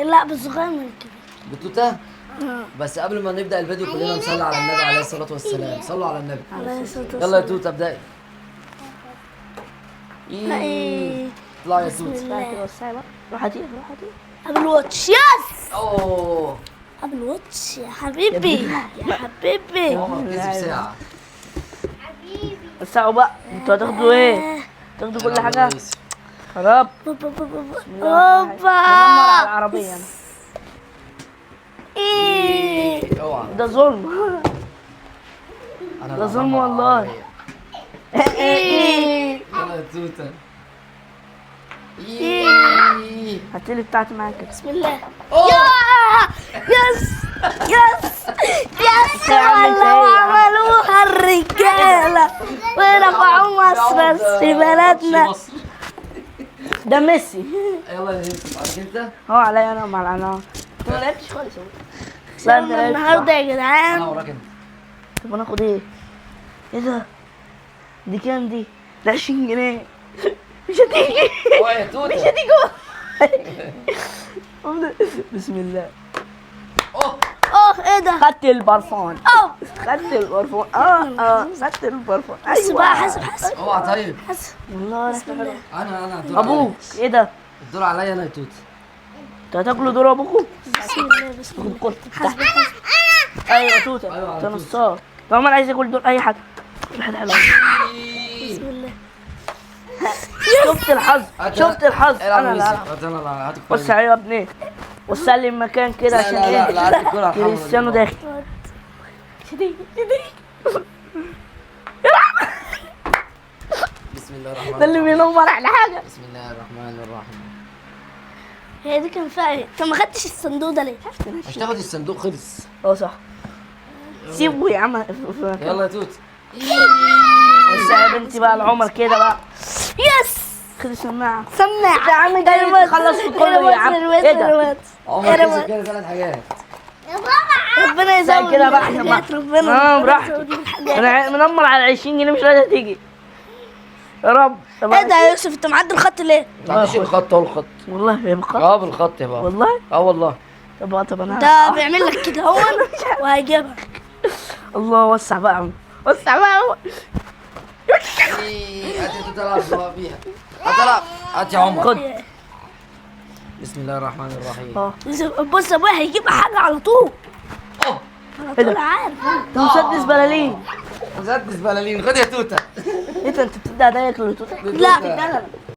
لا بس صغير من الكبير. بتوتة؟ بس قبل ما نبدأ الفيديو كلنا نصلي على النبي عليه الصلاة والسلام. صلوا على النبي. عليه الصلاة والسلام. يلا يا توتة ابدأي. إيه. اطلعي يا بسم توتة. الله. روح هاتيه روح هاتيه. ابل واتش يس. اوه ابل واتش يا حبيبي يا حبيبي. عمر كسب ساعة. وسعوا بقى، انتوا هتاخدوا ايه؟ تاخدوا كل حاجة؟ خراب. اوبا على العربية انا. ايه اوعى ده ظلم. انا ده ظلم والله. ايه يلا يا توتة. هاتيلي بتاعتي معاك. بسم الله. أوه. يس يس يس والله عملوها الرجالة ورفعوا مصر في بلدنا. ده ميسي. يلا يا يوسف عليك انت. هو عليا انا مع انا. ما لعبتش خالص اهو. يلا النهارده يا انا جدعان. وراك انت. طب ناخد ايه؟ ايه ده؟ دي كام دي؟ ده 20 جنيه. مش هتيجي. اوعى يا توتة. مش هتيجي. بسم الله. اوه اوه ايه ده؟ خدت البرفان. اوه خدت البرفان. خدت البرفان. بس بقى حاسب حاسب اوعى طيب. حاسب. والله بسم الله. انا الدور ابوك عليا. ايه ده؟ الدور عليا انا يا توتة. انتوا هتاكلوا دور ابوكم؟ بسم الله بسم خد الله. الكرة. حاسب حاسب. ايوه توته. أيوة، انت توتة. نصاب. طب انا عايز اكل دور اي حد. كل حد حلو. بسم الله. شفت الحظ. شفت الحظ. انا لا. انا هات الكرة. بص عليه يا ابني. وسع لي المكان كده لا عشان لا لا ايه؟ لا هات الكرة الحمراء دي. كريستيانو داخل. شديد شديد. بسم الله الرحمن ده اللي الرحيم. بينور على حاجه. بسم الله الرحمن الرحيم. هي دي كان فيها ايه؟ انت ما خدتش الصندوق ده ليه؟ مش تاخد الصندوق خلص. اه صح. سيبه يا عم. يلا يا توت. وسع يا بنتي بقى العمر كده بقى. يس خد السماعه. سماعة يا عم جاي تخلص في كله يا عم. ايه ده؟ عمر كسب كده 3 حاجات. ربنا يزود زي كده بقى احنا الحاجات، بقى. ربنا براحتك. يزود الحاجات. انا منمر على 20 جنيه مش راضيه تيجي. يا رب. طب ايه ده يا يوسف انت معدي الخط ليه؟ ما تعطيش الخط اهو الخط. والله يا بخط. اه بالخط يا بابا. والله. اه والله. طب انا ده بيعمل لك كده هو وهيجيبها. الله وسع بقى يا عم. وسع بقى. هات انت تلعب بقى فيها. هتلعب. هات يا عمر. خد. بسم الله الرحمن الرحيم. اه. بص ابويا هيجيب حاجة على طول. اوه على ايه ده؟ طول عارف. ده مسدس بلالين. مسدس بلالين. خد يا توته. انت بتبدا ضيق للتوته. لا.